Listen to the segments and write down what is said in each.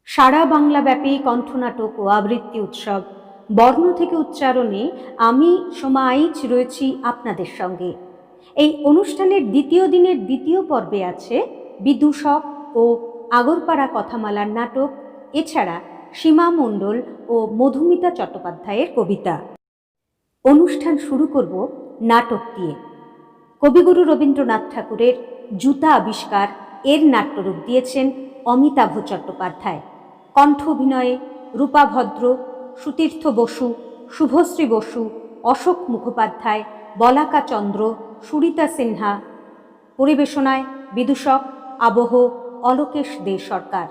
সারা বাংলাব্যাপী কণ্ঠনাটক ও আবৃত্তি উৎসব বর্ণ থেকে উচ্চারণে আমি সোমা আইচ রয়েছি আপনাদের সঙ্গে। এই অনুষ্ঠানের দ্বিতীয় দিনের দ্বিতীয় পর্বে আছে বিদূষক ও আগরপাড়া কথামালার নাটক, এছাড়া সীমা মণ্ডল ও মধুমিতা চট্টোপাধ্যায়ের কবিতা। অনুষ্ঠান শুরু করব নাটক দিয়ে। কবিগুরু রবীন্দ্রনাথ ঠাকুরের জুতা আবিষ্কার এর নাট্যরূপ দিয়েছেন অমিতাভ চট্টোপাধ্যায়। কণ্ঠ অভিনয়ে রূপা ভদ্র, সুতীর্থ বসু, শুভশ্রী বসু, অশোক মুখোপাধ্যায়, বলাকা চন্দ্র, সুরিতা সিনহা। পরিবেশনায় বিদূষক, আবহ অলোকেশ দে সরকার।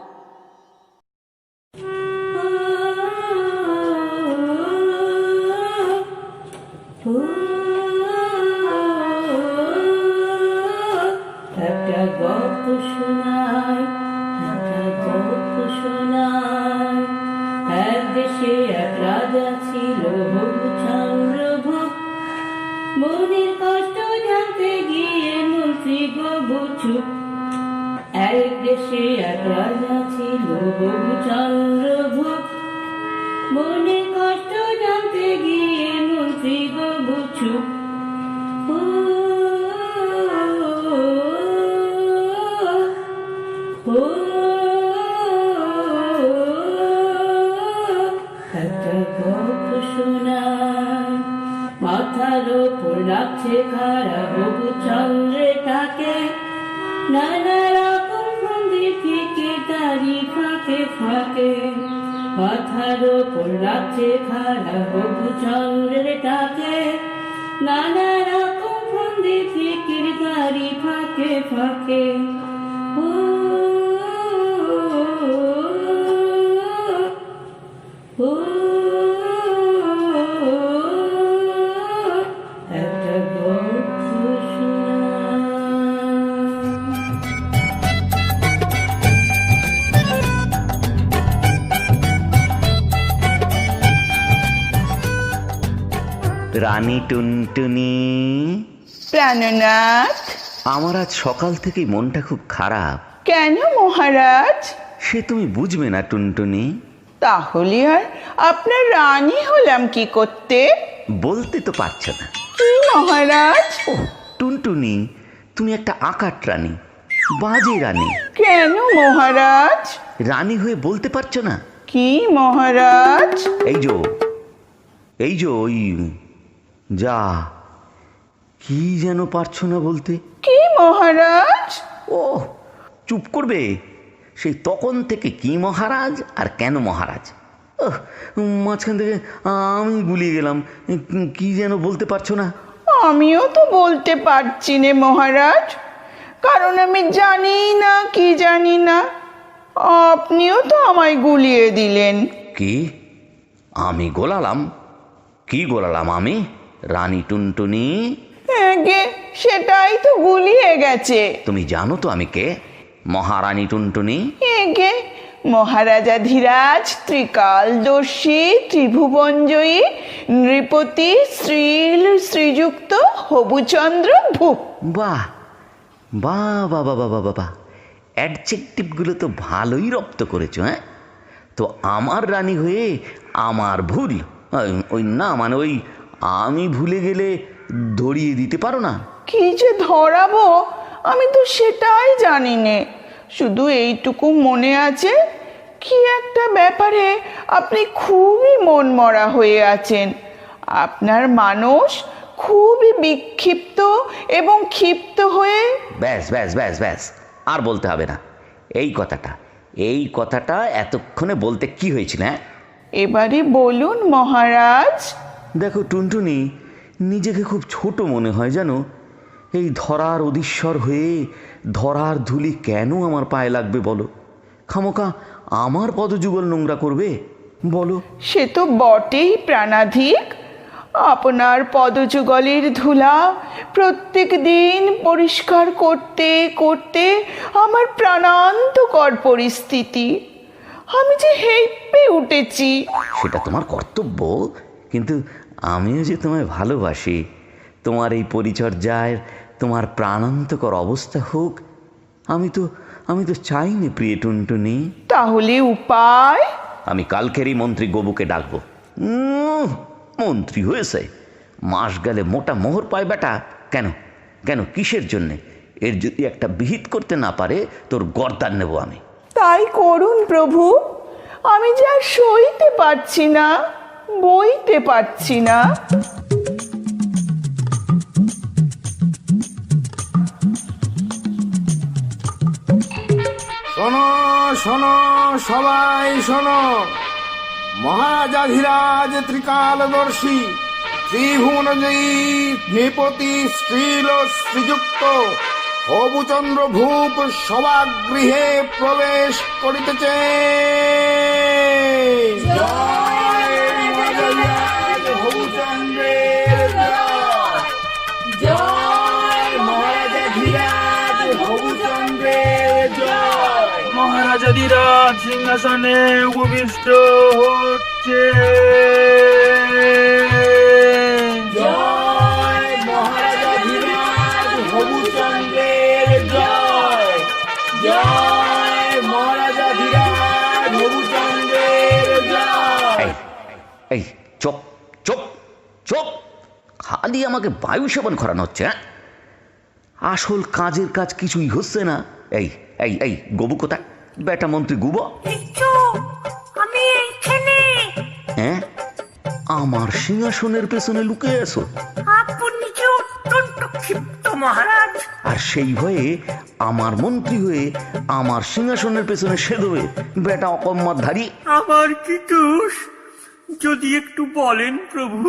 একটা গল্প শোনায়, একটা গল্প শোনায়। এক দেশে এক রাজা ছিল হবু চন্দ্রভোগ। মনের কষ্ট জানতে গিয়ে মন্ত্রী গবু চুপ। এক দেশে এক রাজা ছিল হবু চন্দ্রভোগ। মনের কষ্ট জানতে গিয়ে মন্ত্রী গবু চুপ। একটা গল্প শোনায়, মাথার ওপর লাগছে খাড়া হবু চন্দ্রটাকে। নানা রকম ফন্দি থেকে তারি ফাঁকে ফাঁকে। মাথার ওপর লাগছে খাড়া হবু চন্দ্রটাকে। নানা রকম ফন্দি থেকে তারি ফাঁকে ফাঁকে। একটা গল্প রানী টুনটুনি। প্রাণনাথ, আমার আজ সকাল থেকেই মনটা খুব খারাপ। কেন মহারাজ? সে তুমি বুঝবে না টুনটুনি। তাহলে আর আপনার রানী হলাম কি করতে? বলতে তো পারছো না। কি মহারাজ? ও টুনটুনি, তুমি একটা আকাট রানী, বাজে রানী। কেন মহারাজ? রানী হয়ে বলতে পারছো না? কি মহারাজ? এই যে ওই যা, কি যেন পারছো না বলতে। কি মহারাজ? ও চুপ করবে। সেই তখন থেকে কি মহারাজ আর কেন মহারাজ, মাঝখান থেকে আমি গুলিয়ে গেলাম। কি যেন বলতে পারছো না? আমিও তো বলতে পারছি না মহারাজ, কারণ আমি জানি না কি জানি না। আপনিও তো আমায় গুলিয়ে দিলেন। কি আমি গোলালাম? কি গোলালাম আমি, রানী টুনটুনি? গে, সেটাই তো গুলিয়ে গেছে। তুমি জানো তো আমি কে? মহারানী টুনটুনি। গে, মহারাজাধিরাজ, ত্রিকালদর্শী, ত্রিভুবনজয়ী, নৃপতি, শ্রীযুক্ত হবুচন্দ্র ভূপ। বাহ বাহ বাহ বাহ বাহ বাহ বাহ, অ্যাডজেক্টিভগুলো তো ভালোই রপ্ত করেছো। হ্যাঁ, তো আমার রানী হয়ে আমার ভুল, ওই না মানে ওই আমি ভুলে গেলে ধরিয়ে দিতে পারো না? কি যে ধরাবো আমি তো সেটাই জানি নে। শুধু এইটুকু মনে আছে, কি একটা ব্যাপারে আপনি খুবই মন মরা হয়ে আছেন। আপনার মানুষ খুবই বিক্ষিপ্ত এবং ক্ষিপ্ত হয়ে। ব্যাস ব্যাস ব্যাস ব্যাস, আর বলতে হবে না। এই কথাটা এতক্ষণে বলতে কি হয়েছিল? হ্যাঁ, এবারে বলুন মহারাজ। দেখো টুনটুনি, নিজেকে খুব ছোট মনে হয় জানো। এই ধরার অধীশ্বর হয়ে ধরার ধুলি কেন আমার পায়ে লাগবে বলো? খামোকা আমার পদযুগল নোংরা করবে বলো? সে তো বটেই প্রাণাধিক। আপনার পদযুগলের ধুলা প্রত্যেক দিন পরিষ্কার করতে করতে আমার প্রাণান্তকর পরিস্থিতি। আমি যে হেঁপে উঠেছি। সেটা তোমার কর্তব্য, কিন্তু আমিও যে তোমায় ভালোবাসি। তোমার এই পরিচর্যায় তোমার প্রাণান্তকর অবস্থা হোক, আমি তো চাইনি প্রিয় টুনটুনি। তাহলে উপায়? আমি কালকেরই মন্ত্রী গবুকে ডাকবো। মন্ত্রী হয়েছে, মাস গেলে মোটা মোহর পায় বেটা। কেন কেন কিসের জন্যে? এর যদি একটা বিহিত করতে না পারে তোর গর্দান নেব আমি। তাই করুন প্রভু, আমি যা সইতে পারছি না, বইতে পারছি না। শোনো শোনো সবাই শোনো, মহারাজাধিরাজ ত্রিকালদর্শী ত্রিভুবনজয়ী নৃপতি শ্রীল শ্রীযুক্ত হবুচন্দ্র ভূপ সভাগৃহে প্রবেশ করিতেছে। জয় মহারাজ হবুচন্দ্রের জয়, জয় মহারাজাধিরাজ হবুচন্দ্রের জয়। মহারাজাধিরাজ সিংহাসনে উপবিষ্ট হচ্ছে। জয় মহারাজাধিরাজ হবুচন্দ্রের জয়, জয় মহারাজাধিরাজ হবুচন্দ্রের জয়। এই এই চুপ চুপ চুপ, খালি আমাকে বায়ু সেবন করানো হচ্ছে। হ্যাঁ, আসল কাজের কাজ কিছুই হচ্ছে না। এই এই এই গবু কোথায়? বেটা মন্ত্রী গুবো। আমি এইখানে। হ্যাঁ, আমার সিংহাসনের পেছনে লুকিয়ে আছো। আপনি যে অত্যন্ত ক্ষিপ্ত মহারাজ। আর সেই ভয়ে আমার মন্ত্রী হয়ে আমার সিংহাসনের পেছনে সেদবে বেটা অকম্মাধারী। আমার কি দোষ যদি একটু বলেন প্রভু?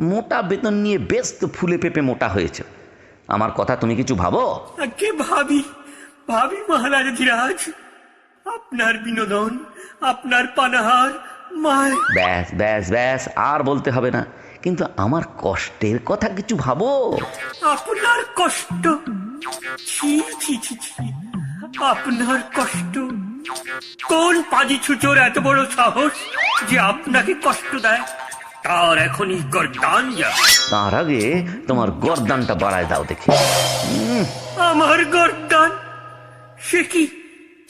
মোটা বেতন নিয়ে বেশ তো ফুলে পেপে মোটা হয়েছে। আমার কথা তুমি কিছু ভাবো? কে ভাবি ভাবি মহারাজাধিরাজ, আপনার বিনোদন, আপনার পানাহার, মায়। ব্যাস ব্যাস ব্যাস, আর বলতে হবে না। কিন্তু আমার কষ্টের কথা কিছু ভাবো। আপনার কষ্ট, ছি ছি ছি ছি, আপনার কষ্ট। কোন পাজি ছুচোর এত বড় সাহস যে আপনাকে কষ্ট দেয়? তার এখনই গর্দান যা। তার আগে তোমার গর্দানটা বাড়ায় দাও দেখি। আমার গর্দান? সে কি,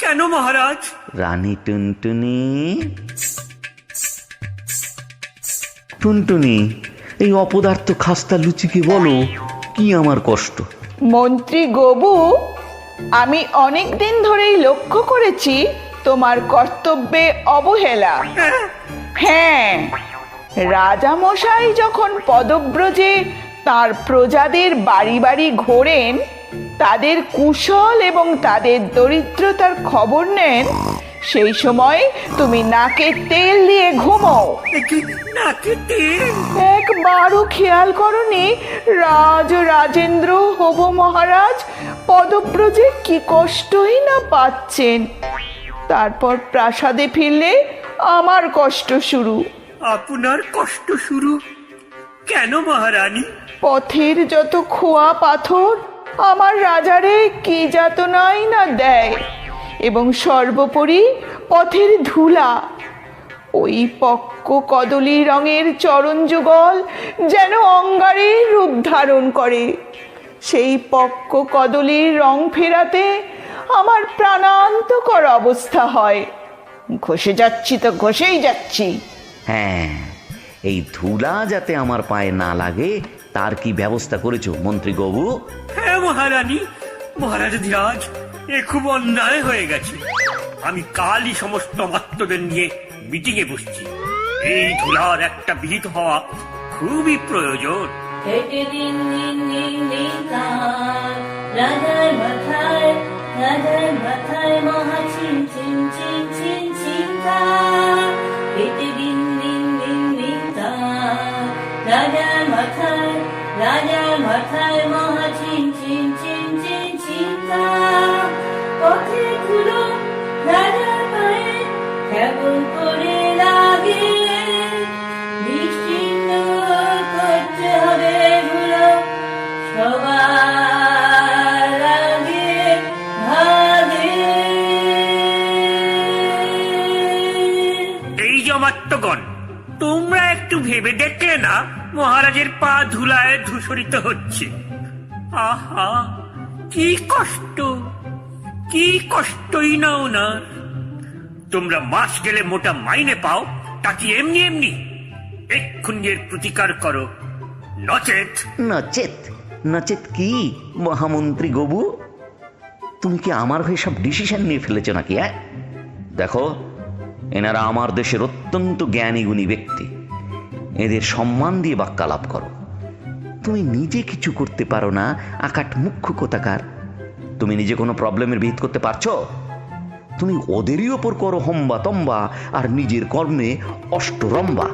কেন মহারাজ? রানী টুনটুনি, টুনটুনি, এই অপদার্থ খাস্তা লুচিকে বলো কি আমার কষ্ট। মন্ত্রী গবু, আমি অনেক দিন ধরেই লক্ষ্য করেছি তোমার কর্তব্যে অবহেলা। হ্যাঁ, রাজামশাই যখন পদব্রজে তার প্রজাদের বাড়ি বাড়ি ঘোরেন, তাদের কুশল এবং তাদের দরিদ্রতার খবর নেন, সেই সময় তুমি নাকে তেল দিয়ে ঘুমো। নাকি তেল? একবারও খেয়াল করনি রাজেন্দ্র হব মহারাজ পদব্রজে কি কষ্টই না পাচ্ছেন। তারপর প্রাসাদে ফিরলে আমার কষ্ট শুরু। আপনার কষ্ট শুরু কেন মহারানী? পথের যত খোয়া পাথর আমার রাজারে কি যাতনাই না দেয়, এবং সর্বোপরি পথের ধুলা। ওই পক্ক কদলী রঙের চরণ যুগল যেন অঙ্গারের রূপ ধারণ করে। সেই পক্ক কদলীর রং ফেরাতে আমার প্রাণান্তকর অবস্থা হয়। ঘষে যাচ্ছি তো ঘষেই যাচ্ছি। হ্যাঁ, এই ধুলা যাতে আমার পায়ে না লাগে তার কি ব্যবস্থা করেছো মন্ত্রী গবু? হ্যাঁ মহারানী, মহারাজাধিরাজ, এ খুব অন্যায় হয়ে গেছে। আমি কালই সমস্ত মাত্রদের নিয়ে মিটিং এ বসছি। এই ধুলার একটা বিহিত হওয়া খুবই প্রয়োজন। হেঁটে দিন দিন দিন দিন কাল, রাজার মাথায় মহা চিন চিন চিন চিন চিন্তার। হেঁটে দিন দিন দিন দিন কাল, রাজার মাথায় মহা চিন চিন চিন চিন চিন্তার। পথে ধুলো রাজার পায়ে কেমন করে লাগে, নিশ্চিন্ত করতে হবে ধুলো সবার আগে ভাগে। এই জমাত্মগণ, তোমরা একটু ভেবে দেখলে না মহারাজের পা ধুলায় ধূসরিত হচ্ছে? আহা, কি কষ্ট, কি কষ্টই না ওনার। তোমরা মাস গেলে মোটা মাইনে পাও, তা কি এমনি এমনি? এক্ষুনি এর প্রতিকার করো, নচেত। নচেত? নচেত কি মহামন্ত্রী গবু? তুমি কি আমার হয়ে সব ডিসিশন নিয়ে ফেলেছো নাকি? দেখো, এনারা আমার দেশের অত্যন্ত জ্ঞানী গুণী ব্যক্তি, এদের সম্মান দিয়ে বাক্যালাপ করো। তুমি নিজে কিছু করতে পারো না, আকাট মুখ্য কোথাকার। তুমি নিজে কোনো প্রবলেমের বিহিত করতে পারছো? তুমি ওদেরই ওপর করো হম্বা তম্বা, আর নিজের কর্মে অষ্টরম্বা।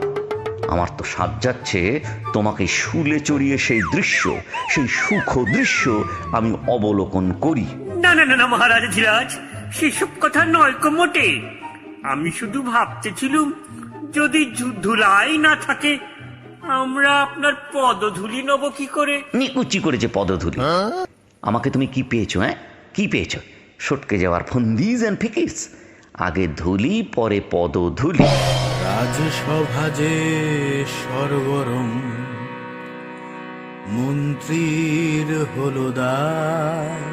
আমার তো সাজ যাচ্ছে তোমাকে শুলে চড়িয়ে সেই দৃশ্য, সেই সুখ দৃশ্য আমি অবলোকন করি। না না না না মহারাজ ধীরাজ, সেসব কথা নয় কো মোটে। আমি শুধু ভাবতেছিলুম, যদি ধুলাই না থাকে, আমরা আপনার পদধূলি নেব কি করে? নিকুচি করেছে পদধূলি। আমাকে তুমি কি পেয়েছো? কি পেয়েছো? সটকে যাওয়ার ফন্দিজ এন্ড ফিকিস। আগে ধুলি, পরে পদধূলি। রাজসভা যে সরগরম, মন্ত্রীর হলো দায়।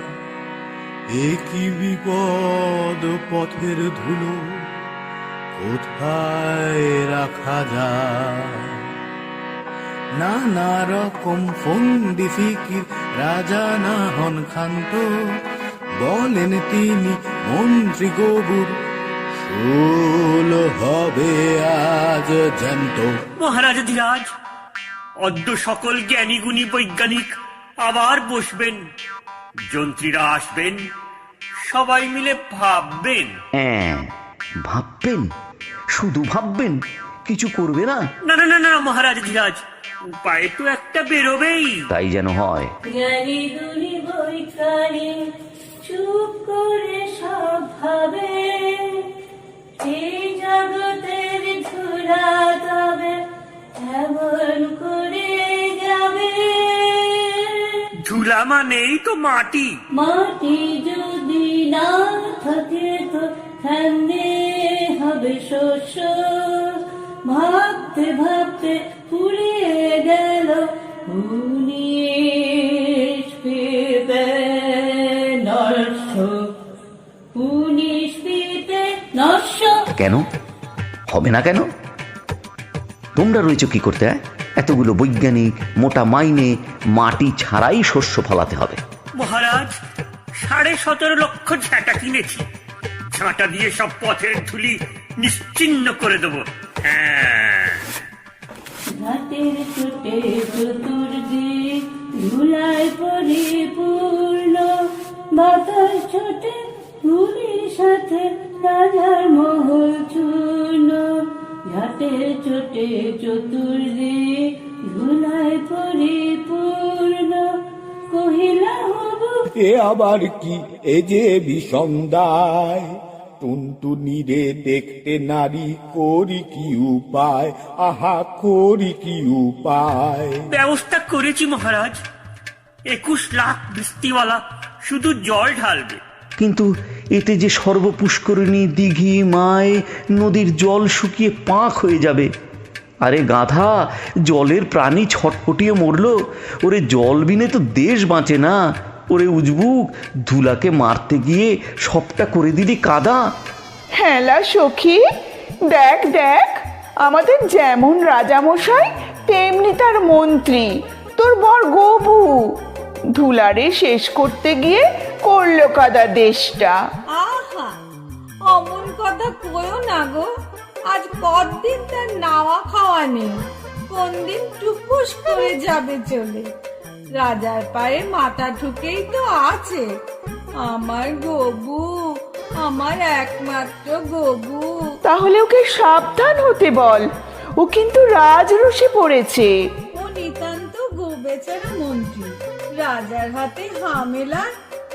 একই বিপদ, পথের ধুলো কোথায় রাখা যায়? নানা রকম ফন্দি ফিকির, রাজা না হন ক্ষান্ত। বলেন তিনি মন্ত্রী গবুর, শুল হবে আজ জ্যান্ত। মহারাজ ধীরাজ, অদ্য সকল জ্ঞানী গুণী বৈজ্ঞানিক আবার বসবেন, যন্ত্রীরা আসবেন, সবাই মিলে ভাববেন। ভাববেন? শুধু ভাববেন, কিছু করবে না? না না না না মহারাজ ধীরাজ, উপায় তো একটা বেরোবেই। তাই যেন হয়। জ্ঞানী গুণী বৈজ্ঞানিক চুপ করে সব ভাবে, এই জগতের ধুলা তবে এমন করে যাবে। ধুলা মানেই তো মাটি। মাটি যদি না থাকে তো কেমনে হবে শস্য? ভাবতে ভাবতে ফুরিয়ে গেল উনিশ পিতে নষ্ট, উনিশ পিতে নষ্ট। কেন হবে না? কেন? তোমরা রয়েছে কি করতে? এতগুলো বৈজ্ঞানিক, মোটা মাইনে, মাটি ছাড়াই শস্য ফলাতে হবে। মহারাজ, 17.5 লক্ষ ঝাঁটা কিনেছি, ঝাঁটা দিয়ে সব পথের ধুলি নিশ্চিহ্ন করে দেবো। হ্যাঁ, ঘাটের চোটে চতুর্দিক ধুলায় পরিপূর্ণ, বাতাস ছোটে ধুলির সাথে রাজার মহল চূর্ণ। ঘাটের চোটে চতুর্দিক ধুলায় পরিপূর্ণ, কহিলা হব এ আবার কি, এ যে বিষম দায়। টুনটুনি রে দেখতে নারী, করি কি উপায়? আহা করি কি উপায়? ব্যবস্থা করেছি মহারাজ, 21 লাখ বৃষ্টিওয়ালা শুধু জল ঢালবে। কিন্তু এতে যে সর্বপুষ্করিণী, দিঘি, মায়, নদীর জল শুকিয়ে পাঁক হয়ে যাবে। আরে গাধা, জলের প্রাণী ছটপটিয়ে মরল। ওরে জল বিনে তো দেশ বাঁচে না। ওরে উজবুক, ধুলাকে মারতে গিয়ে সবটা করে দিলি কাদা। হেলা সখী, দেখ দেখ, আমাদের যেমন রাজামশাই তেমনি তার মন্ত্রী, তোর বর গবু। ধুলারে শেষ করতে গিয়ে করলো কাদা দেশটা। আহা, অমন কথা কইও না গো। আজ কতদিন তার নাওয়া খাওয়া নেই, কোন দিন টুকুস করে যাবে চলে। রাজার পায়ে মাথা ঠুকেই তো আছে আমার গবু, আমার একমাত্র গবু। তাহলে ওকে সাবধান হতে বল, ও কিন্তু রাজরোষে পড়েছে। ও নিতান্ত গোবেচারা মন্ত্রী, রাজার হাতে হামেলা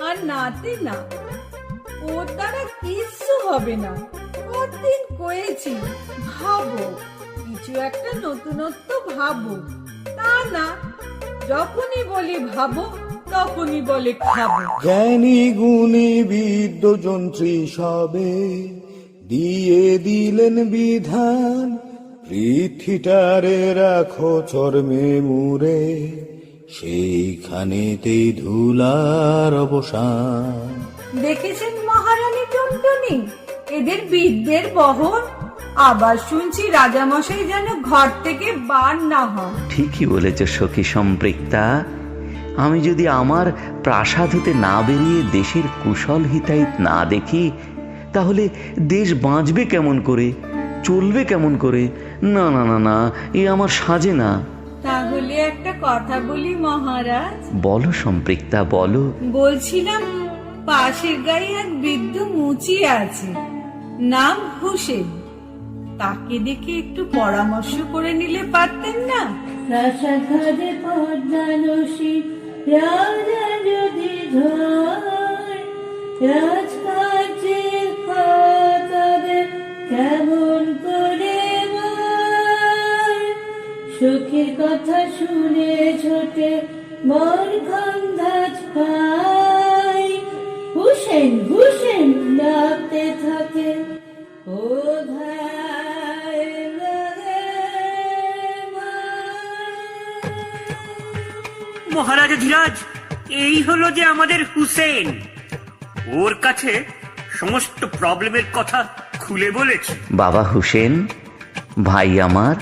আর নাতে না। ওর দ্বারা কিচ্ছু হবে না। কতদিন কয়েছি, ভাবো কিছু একটা নতুনত্ব ভাবো, তা না, যখনই বলি ভাবো তখনই বলে খাবো। জ্ঞানী গুণী বিদ্য যন্ত্রী সবে দিয়ে দিলেন বিধান। পৃথিটারে রাখো চর্মে মুরে, সেইখানেতেই ধুলার অবসান। দেখেছেন শুনোনি এদের বিদ্যের বহর? আবার শুনছি রাজামশাই যেন ঘর থেকে বার না হন। ঠিকই বলেছ সখী সম্পৃক্তা। আমি যদি আমার প্রাসাদ হতে না বেরিয়ে দেশের কুশল হিতাহিত না দেখি, তাহলে দেশ বাঁচবে কেমন করে, চলবে কেমন করে? না না না না, এ আমার সাজে না। তাহলে একটা কথা বলি মহারাজ। বলো সম্পৃক্তা, বলো। বলছিলাম পাশের গায়ে এক বৃদ্ধ মুচি আছে, নাম হুসেন। তাকে দেখে একটু পরামর্শ করে নিলে পারতেন না? রাসাঘাটে পদ্মানসী রাজা যদি ধর, রাজকার্যের তবে কেমন করে বল? সুখের কথা শুনে ছোটে মন গন্ধাজ পায়, হুসেন হুসেন ডাকতে থাকে ও ধায় লাগে মহারাজ ধীরাজ, এই হলো যে আমাদের হুসেন। ওর কাছে সমস্ত প্রবলেমের কথা খুলে বলেছি। বাবা হুসেন, ভাই আমার,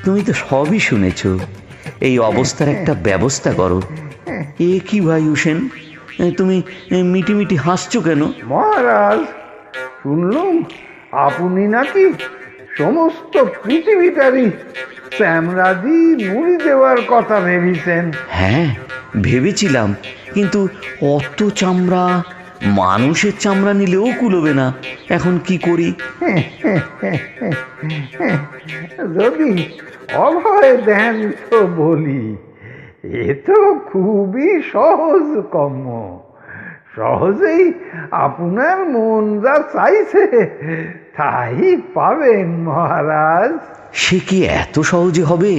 তুমি তো সবই শুনেছ। এই অবস্থার একটা ব্যবস্থা করো। এ কি ভাই হুসেন, তুমি মিটিমিটি হাসছো কেন? মহারাজ, শুনলুম আপনি নাকি সমস্ত পৃথিবীটারই শ্যামরাজি মুড়ি দেওয়ার কথা ভেবেছেন। হ্যাঁ, ভেবেছিলাম, কিন্তু অত চামড়া, মানুষের চামড়া নিলেও কুলোবে না। এখন কি করি? যদি অভয় দেন তো বলি, এ তো খুবই সহজ কর্ম। সহজেই আপনার মন যা চাইছে তাই পাবেন মহারাজ। সে কি এত সহজে হবে?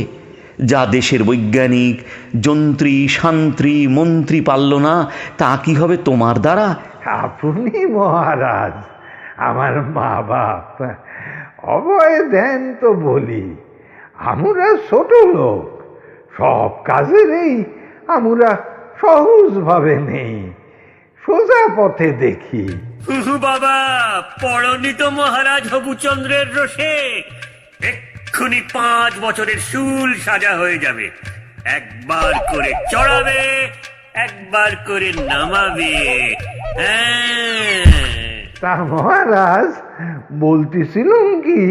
যা দেশের বৈজ্ঞানিক, যন্ত্রী, শান্ত্রী, মন্ত্রী পারল না, তা কি হবে তোমার দ্বারা? আপনি মহারাজ আমার মা বাপ, অভয় দেন তো বলি। আমরা ছোট লোক, সব কাজেরই আমরা সহজভাবে নেই, সোজা পথে দেখি। বাবা, পড়নি তো মহারাজ হবুচন্দ্রের রোষে? এক্ষুনি 5 বছরের শুল সাজা হয়ে যাবে। একবার করে চড়াবে, একবার করে নামাবে। তা মহারাজ, বলতেছিলাম কি,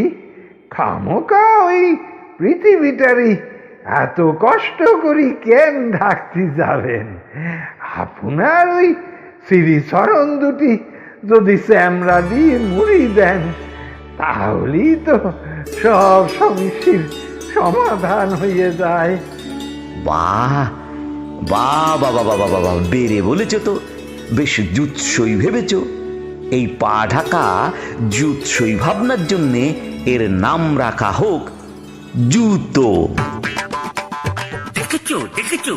খামোকা ওই পৃথিবীটারই এত কষ্ট করি কেন ঢাকতে যাবেন? আপনার ওই শ্রীচরণ দুটি যদি শ্যামরা দিয়ে মুড়ি দেন, তাহলেই তো সব সমস্যার সমাধান হয়ে যায়। বাহ বাহ বাবা বাবা বাবা, বেড়ে বলেছ তো, বেশ জুৎসই ভেবেছ। এই পা ঢাকা জুৎসই ভাবনার জন্যে এর নাম রাখা হোক জুতো। দেখেছো দেখেছো,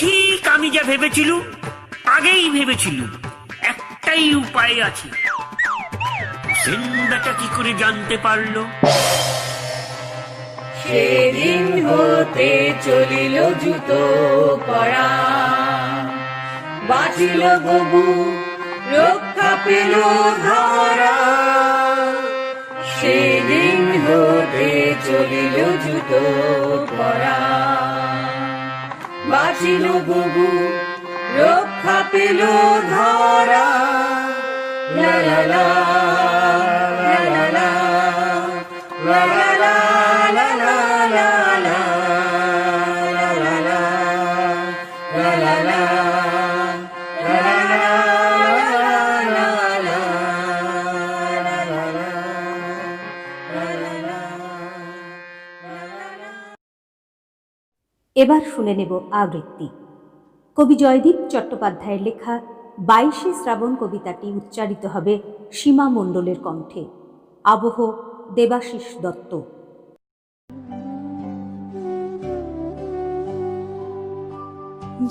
ঠিক আমি যা ভেবেছিলুম, আগেই ভেবেছিলুম। একটাই উপায় আছে। সেনটা কি করে জানতে পারলো? সেদিন হতে চলিল জুতো পরা, বাঁচিল গবু রক্ষা পেল ধরা। সেদিন হতে চলিল জুতো পরা, বাঁচিল গবু রক্ষা পেল ধরা। লা লা লা লা লা লা লা লা লা লা লা লা লা লা লা লা লা লা। এবার শুনে নেব আবৃত্তি। কবি জয়দীপ চট্টোপাধ্যায়ের লেখা 22শে শ্রাবণ কবিতাটি উচ্চারিত হবে সীমা মণ্ডলের কণ্ঠে। আবহ দেবাশিস দত্ত।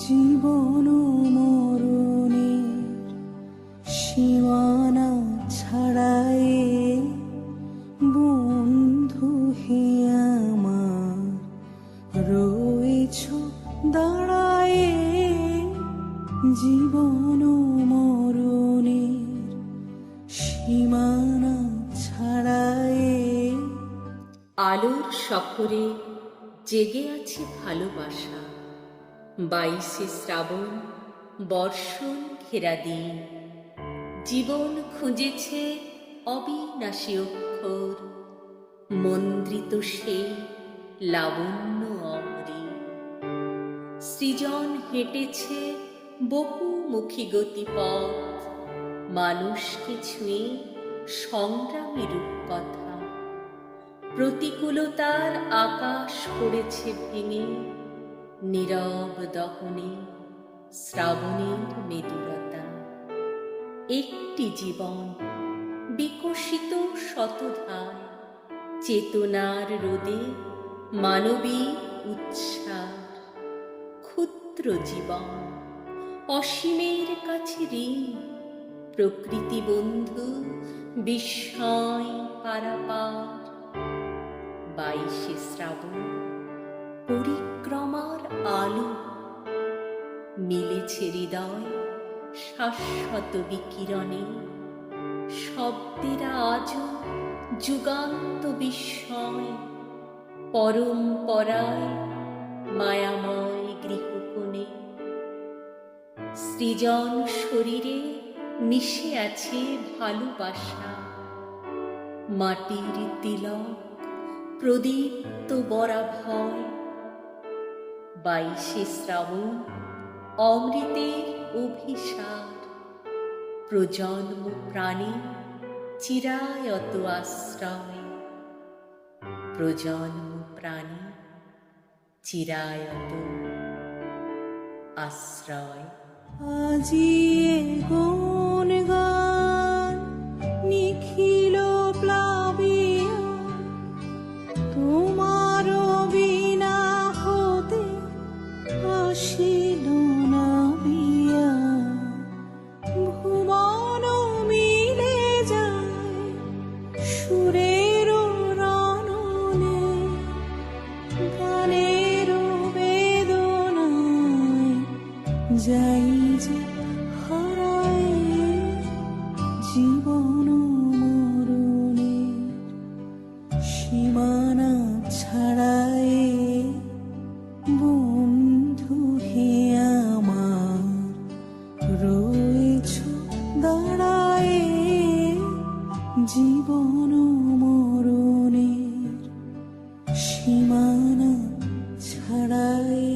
জীবন মরণের সীমানা ছাড়াই বন্ধু হে আমার রয়েছ দাঁড়ায়ে। জীবন মরণের সীমা আলোর সফরে জেগে আছে ভালোবাসা। 22শে শ্রাবণ, বর্ষণ ঘেরা দিন। জীবন খুঁজেছে অবিনাশী অক্ষর, মন্দ্রিত সেই লাবণ্য অমরি। সৃজন হেঁটেছে বহুমুখী গতিপথ, মানুষকে ছুঁয়ে সংগ্রামী রূপকথা। প্রতিকূলতার আকাশ পড়েছে ভেঙে, নীরব দহনে শ্রাবণের মেদুরতা। একটি জীবন বিকশিত শতধায়, চেতনার রোদে মানবিক উচ্ছ্বাস। ক্ষুদ্র জীবন অসীমের কাছে ঋণ, প্রকৃতি বন্ধু বিস্ময় পারাপার। 22শে শ্রাবণ, পরিক্রমার আলো, মিলেছে হৃদয় শাশ্বত বিকিরণে। শব্দেরা আজও যুগান্ত বিস্ময়, পরম্পরায় মায়াময় গৃহকোণে। সৃজন শরীরে মিশে আছে ভালোবাসা, মাটির তিলক প্রদীপ্ত বরাভয়। 22শে শ্রাবণ, অমৃতের অভিসার, প্রজন্ম প্রাণী চিরায়ত আশ্রয়। প্রজন্ম প্রাণী চিরায়ত আশ্রয়। আজিয়ে গুণ গান নিখিল প্লাবিয়া, তোমার বিনা হতে আসিল না বিয়া। ভুবন মিলে যায় সুরের রণনে, গানের বেদনায় যাই যে হারায় জীবন মরণে। সীমানা ছাড়ায় বন্ধু হে আমার, রয়েছ দাঁড়ায় জীবন মরণের সীমানা ছাড়ায়।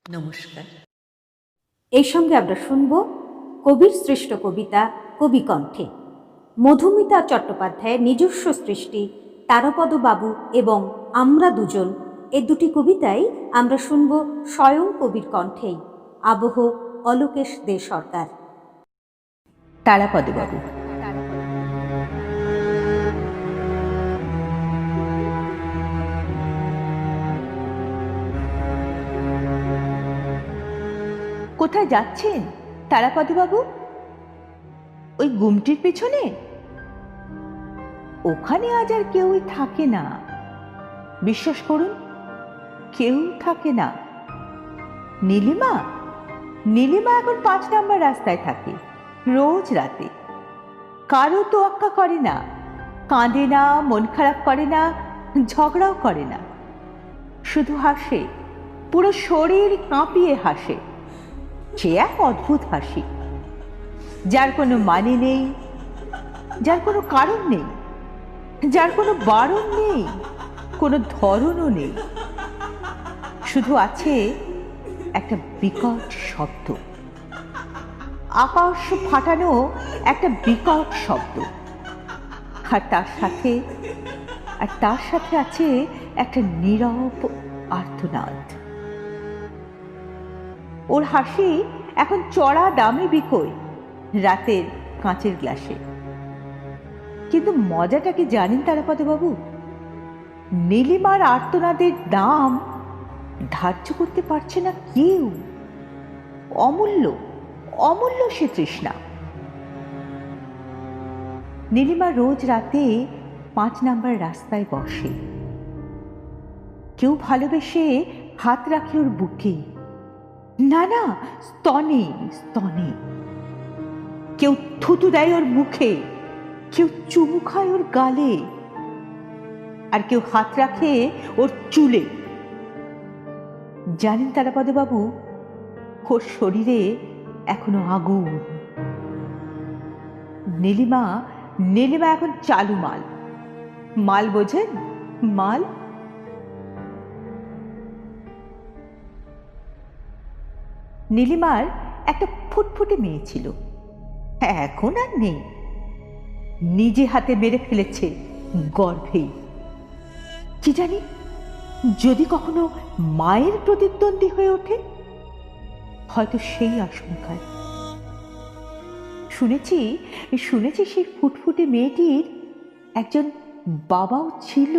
নমস্কার। এই সঙ্গে আমরা শুনব কবির সৃষ্ট কবিতা কবি কণ্ঠে। মধুমিতা চট্টোপাধ্যায়ের নিজস্ব সৃষ্টি তারাপদ বাবু এবং আমরা দুজন, এই দুটি কবিতাই আমরা শুনব স্বয়ং কবির কণ্ঠেই। আবহ অলোকেশ দে সরকার। তারাপদ বাবু। কোথায় যাচ্ছেন তারাপদ বাবু? ওই গুমটির পেছনে? ওখানে আজ আর কেউই থাকে না, বিশ্বাস করুন, কেউ থাকে না। নীলিমা নীলিমা এখন 5 নম্বর রাস্তায় থাকে, রোজ রাতে। কারো তোয়াক্কা করে না, কাঁদে না, মন খারাপ করে না, ঝগড়াও করে না, শুধু হাসে, পুরো শরীর কাঁপিয়ে হাসে। সে এক অদ্ভুত হাসি, যার কোনো মানে নেই, যার কোনো কারণ নেই, যার কোনো বারণ নেই, কোনো ধরনও নেই। শুধু আছে একটা বিকট শব্দ, আকাশ ফাটানো একটা বিকট শব্দ। আর তার সাথে আছে একটা নীরব আর্তনাদ। ওর হাসি এখন চড়া দামে বিকোয় রাতের কাঁচের গ্লাসে। কিন্তু মজাটা কি জানেন তারাপদ বাবু? নীলিমার আর্তনাদের দাম ধার্য করতে পারছে না কেউ। অমূল্য অমূল্য সে তৃষ্ণা। নীলিমা রোজ রাতে 5 নম্বর রাস্তায় বসে। কেউ ভালোবেসে হাত রাখে ওর বুকে, না না, স্তনে স্তনে। কেউ থুতু দেয় ওর মুখে, কেউ চুমু খায় ওর গালে, আর কেউ হাত রাখে ওর চুলে। জানেন তারাপদবাবু, ওর শরীরে এখনো আগুন। নীলিমা নীলিমা এখন চালু মাল। মাল বোঝেন? মাল। নীলিমার একটা ফুটফুটে মেয়ে ছিল, এখন আর নেই। নিজে হাতে মেরে ফেলেছে গর্ভেই। কি জানি যদি কখনো মায়ের প্রতিদ্বন্দ্বী হয়ে ওঠে, হয়তো সেই আশঙ্কায়। শুনেছি শুনেছি সেই ফুটফুটে মেয়েটির একজন বাবাও ছিল।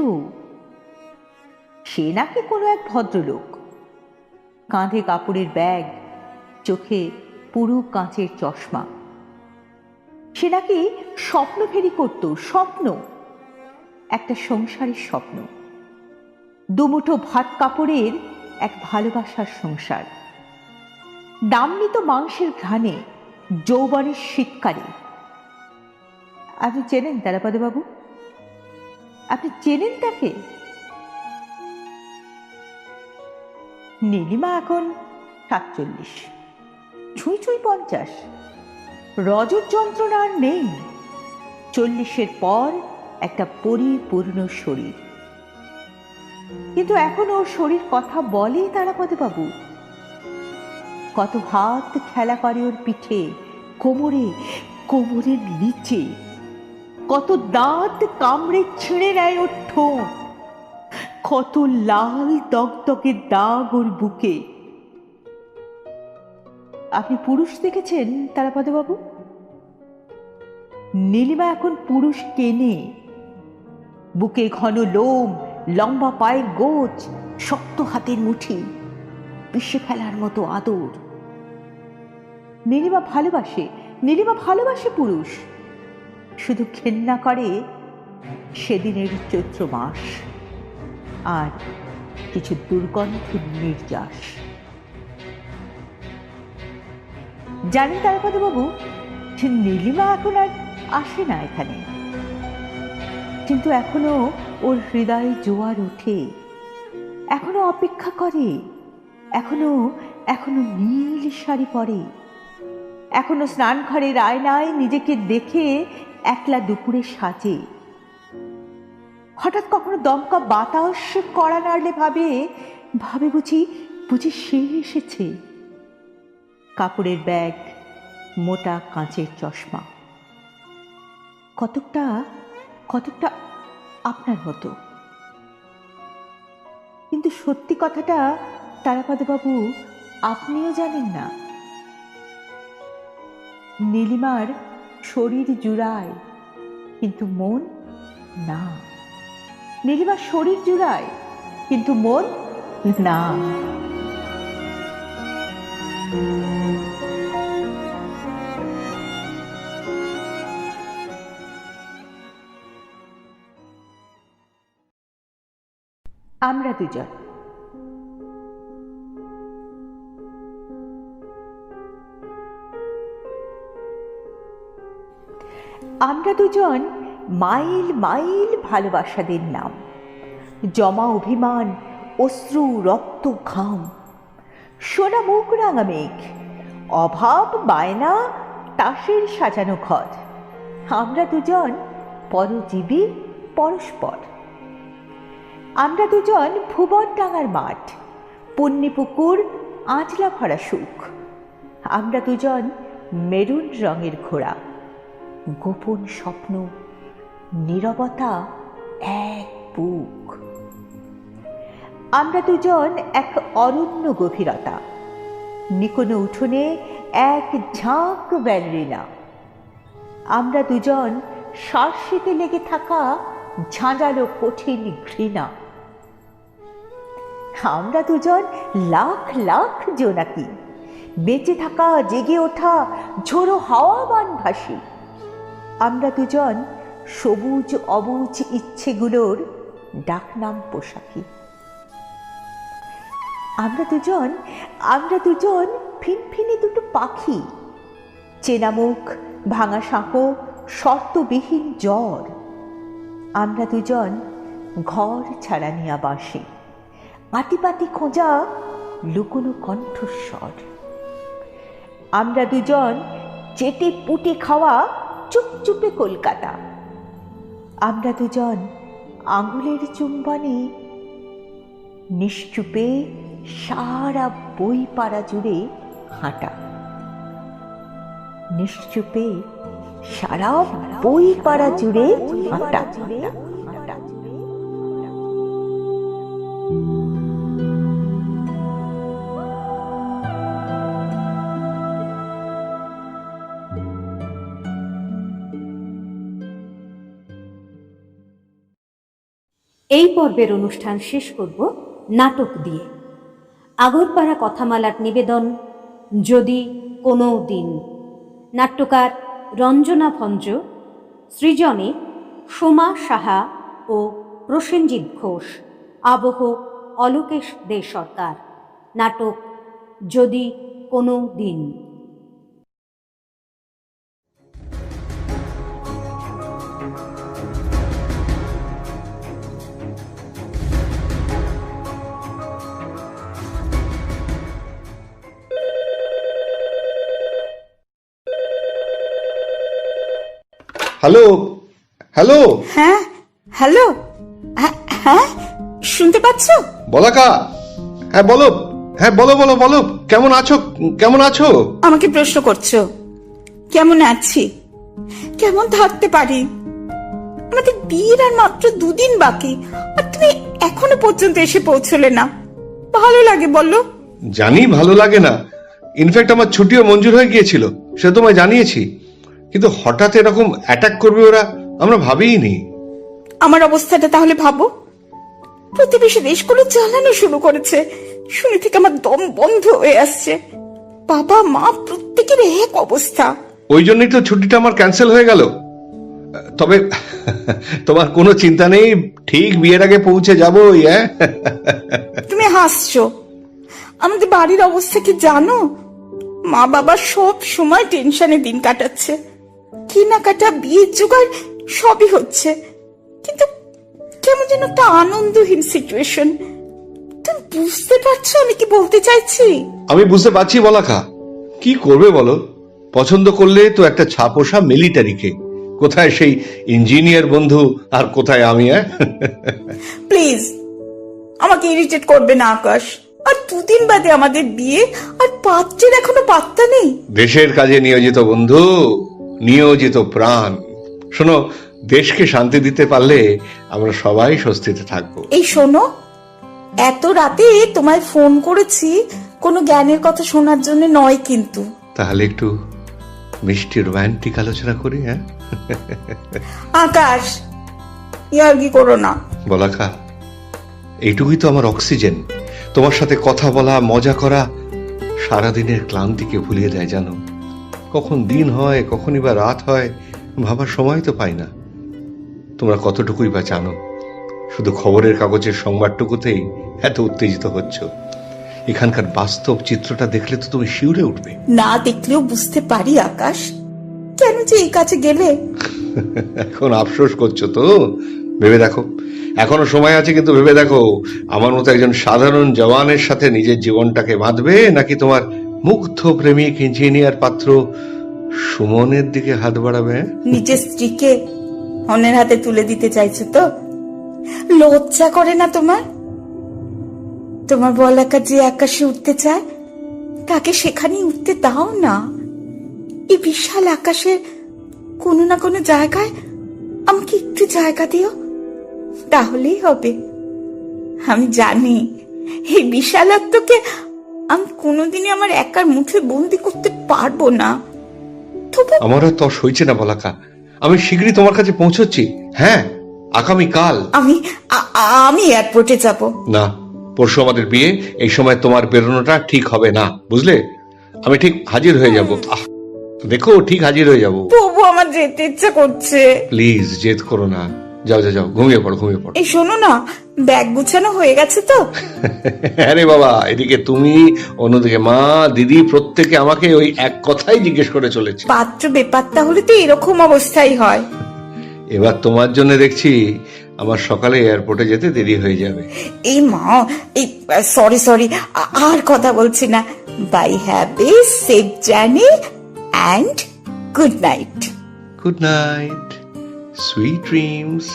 সে নাকি কোনো এক ভদ্রলোক, কাঁধে কাপড়ের ব্যাগ, চোখে পুরু কাঁচের চশমা। সে নাকি স্বপ্ন ফেরি করত, স্বপ্ন, একটা সংসারের স্বপ্ন, দুমুঠো ভাত কাপড়ের এক ভালোবাসার সংসার, দামনিত মাংসের ঘ্রাণে, যৌবনের শীতকালে। আপনি চেনেন তারাপদবাবু? আপনি চেনেন তাকে? নীলিমা এখন 47, ছুঁই ছুঁই 50। রজত যন্ত্রণা আর নেই। 40-এর পর একটা পরিপূর্ণ শরীর। কিন্তু এখন ওর শরীর কথা বলে তারাপদবাবু। কত হাত খেলা করে ওর পিঠে, কোমরে, কোমরের নিচে। কত দাঁত কামড়ে ছিঁড়ে নেয় ওর ঠোঁট। কত লাল দগদগে দাগ ওর বুকে। আপনি পুরুষ দেখেছেন তারাপদবাবু? নীলিমা এখন পুরুষ কেনে। বুকে ঘন লোম, লম্বা পায়ের গোছ, শক্ত হাতের মুঠি, পিষে ফেলার মতো আদর। নীলিমা ভালোবাসে, নীলিমা ভালোবাসে পুরুষ। শুধু ঘেন্না করে সেদিনের চৈত্র মাস আর কিছু দুর্গন্ধের নির্যাস। জানেন তারাপদবাবু, নীলিমা এখন আর আসে না এখানে, কিন্তু এখনো ওর হৃদয়ে জোয়ার ওঠে, এখনো অপেক্ষা করে, এখনো এখনো নীল শাড়ি পরে, এখনো স্নান ঘরের আয়নায় নিজেকে দেখে একলা দুপুরে সাজে। হঠাৎ কখনো দমকা বাতাস কড়া নাড়লে ভাবে ভাবে বুঝি বুঝি সে এসেছে। কাপড়ের ব্যাগ, মোটা কাঁচের চশমা, কতকটা কতকটা আপনার মতো। কিন্তু সত্যি কথাটা তারাপদবাবু আপনিও জানেন না। নীলিমার শরীর জুড়ায়, কিন্তু মন না। নীলিমার শরীর জুড়ায়, কিন্তু মন না। আমরা দুজন। আমরা দুজন মাইল মাইল ভালোবাসাদের নাম, জমা অভিমান, অশ্রু, রক্ত, ঘাম, সোনা মুখ রাঙা মেঘ, অভাব, বায়না, তাসের সাজানো ঘর। আমরা দুজন পরজীবী, পরস্পর। আমরা দুজন ভুবন ডাঙার মাঠ, পন্নীপুকুর, আঁচলা ভরা সুখ। আমরা দুজন মেরুন রঙের ঘোড়া, গোপন স্বপ্ন, নীরবতা, এক বুক। আমরা দুজন এক অরণ্য গভীরতা, নিকোনো উঠোনে এক ঝাঁক ব্যালেরিনা। আমরা দুজন শ্বাসিতে লেগে থাকা ঝাঁঝালো কঠিন ঘৃণা। আমরা দুজন লাখ লাখ জোনাকি, বেঁচে থাকা, জেগে ওঠা, ঝোড়ো হাওয়াবান ভাসি। আমরা দুজন সবুজ অবুজ ইচ্ছেগুলোর ডাকনাম পোশাকি। আমরা দুজন ফিনফিনে দুটো পাখি, চেনা মুখ, ভাঙা সাঁকো, শর্তবিহীন জ্বর। আমরা দুজন ঘর ছাড়ানিয়া বাসে, পাটি পাটি খোঁজা লুকোনো কণ্ঠস্বর। আমরা দুজন চেটে পুটে খাওয়া চুপচুপে কলকাতা। আমরা দুজন আঙুলের চুম্বনে নিশ্চুপে সারা বই পাড়া জুড়ে হাঁটা। নিশ্চুপে সারা বই পাড়া জুড়ে হাঁটা। এই পর্বের অনুষ্ঠান শেষ করব নাটক দিয়ে। আগরপাড়া কথামালার নিবেদন যদি কোনো দিন। নাট্যকার রঞ্জনা ভঞ্জ, সৃজনে সোমা সাহা ও প্রসেনজিৎ ঘোষ, আবহ অলোকেশ দে সরকার। নাটক যদি কোনো দিন। Hello hello. হ্যাঁ হ্যালো, হ্যাঁ শুনতে পাচ্ছ? বলাকা, হ্যাঁ বলো, হ্যাঁ বলো বলো বলো, কেমন আছো? কেমন আছো? আমাকে প্রশ্ন করছো কেমন আছি, কেমন থাকতে পারি? আমাদের বিয়ের আর মাত্র 2 দিন বাকি, আর তুমি এখনো পর্যন্ত এসে পৌঁছলে না। ভালো লাগে বলো? জানি ভালো লাগে না, ইনফ্যাক্ট আমার ছুটিও মঞ্জুর হয়ে গিয়েছিল, সে তোমায় জানিয়েছি। কিন্তু হঠাৎ এরকম অ্যাটাক করবে ওরা আমরা ভাবিনি। আমার অবস্থাটা তাহলে ভাবো। প্রতিবেশী দেশগুলো জ্বালানো শুরু করেছে, শুনে থেকে আমার দম বন্ধ হয়ে আসছে। বাবা মা প্রত্যেকের এক অবস্থা। ওই জন্যই তো ছুটিটা আমার ক্যান্সেল হয়ে গেল। তবে তোমার কোনো চিন্তা নেই, ঠিক বিয়ের আগে পৌঁছে যাবোই। হ্যাঁ তুমি হাসছো, আমাদের বাড়ির অবস্থা কি জানো? মা বাবা সব সময় টেনশনে দিন কাটাচ্ছে, কেনাকাটা বিয়ের জোগাড় সবই হচ্ছে, কিন্তু কেমন যেন একটা আনন্দহীন সিচুয়েশন। তুমি বুঝতে পারছো আমি কি বলতে চাইছি? আমি বুঝতে পারছি বলাকা, কি করবে বলো? পছন্দ করলে তো একটা ছাপোষা মিলিটারিকে, কোথায় সেই ইঞ্জিনিয়ার বন্ধু আর কোথায় আমি। প্লিজ আমাকে ইরিটেট করবে না আকাশ। আর 2 দিন বাদে আমাদের বিয়ে, আর পাত্রের এখনো পাত্তা নেই। দেশের কাজে নিয়োজিত বন্ধু, নিয়োজিত প্রাণ। শোনো, দেশকে শান্তি দিতে পারলে আমরা সবাই স্বস্তিতে থাকবো। এই শোনো, এত রাতে তোমায় ফোন করেছি কোনো জ্ঞানের কথা শোনার জন্য নয় কিন্তু। তাহলে একটু মিষ্টি রোমান্টিক আলোচনা করি। হ্যাঁ আকাশ, ইয়ার্কি করো না। বলাকা, এইটুকুই তো আমার অক্সিজেন। তোমার সাথে কথা বলা, মজা করা সারাদিনের ক্লান্তিকে ভুলিয়ে দেয় জানো। কখন দিন হয়, কখনই বা রাত হয়, ভাবার সময় তো পাই না। তোমরা কতটুকুই বা জানো? শুধু খবরের কাগজের সংবাদটুকুতেই এত উত্তেজিত হচ্ছ। এখানকার বাস্তব চিত্রটা দেখলে তো তুমি শিউরে উঠবে। না দেখলেও বুঝতে পারি আকাশ, কেন যে এই কাছে গেলে। এখন আফসোস করছো তো? ভেবে দেখো, এখনো সময় আছে, কিন্তু ভেবে দেখো, আমার মতো একজন সাধারণ জওয়ানের সাথে নিজের জীবনটাকে বাঁধবে, নাকি তোমার মুগ্ধ প্রেমিক ইঞ্জিনিয়ার পাত্র সুমনের দিকে হাত বাড়াবে? নিজের স্ত্রীকে অন্যের হাতে তুলে দিতে চাইছো তো? লজ্জা করে না তোমার? তোমার বলাকা যে আকাশে উঠতে চায়, তাকে সেখানেই উঠতে দাও না। এই বিশাল আকাশের কোনো না কোনো জায়গায় আমাকে একটু জায়গা দিও, তাহলেই হবে। আমি জানি এই বিশালাত্মকে আমি কোনোদিনই আমার একার মুঠে বন্দি করতে পারবো না। আমার আর তর সইছে না বলাকা, আমি শীঘ্রই তোমার কাছে পৌঁছচ্ছি। হ্যাঁ, আগামী কাল। আমি এয়ারপোর্টে যাব না, পরশু আমাদের বিয়ে, এই সময় তোমার বেরোনোটা ঠিক হবে না, বুঝলে? আমি ঠিক হাজির হয়ে যাব। দেখো, ঠিক হাজির হয়ে যাব। তবু আমার যেতে ইচ্ছা করছে। প্লিজ জেদ করো না, যাও যাও যাও, ঘুমিয়ে পড়ো ঘুমিয়ে পড়ো। এই শোনো না, ব্যাগ গুছানো হয়ে গেছে তো? আরে বাবা, এদিকে তুমি, অন্যদিকে মা, দিদি, প্রত্যেকে আমাকে ওই এক কথাই জিজ্ঞেস করে চলেছে। পাত্র বেপাত্তা হলে তো এরকম অবস্থাই হয়। এবার তোমার জন্য দেখছি আমার সকালে এয়ারপোর্টে যেতে দেরি হয়ে যাবে। এই মা, এই সরি সরি, আর কথা বলছি না। Bye, have a safe journey and good night. Good night, sweet dreams.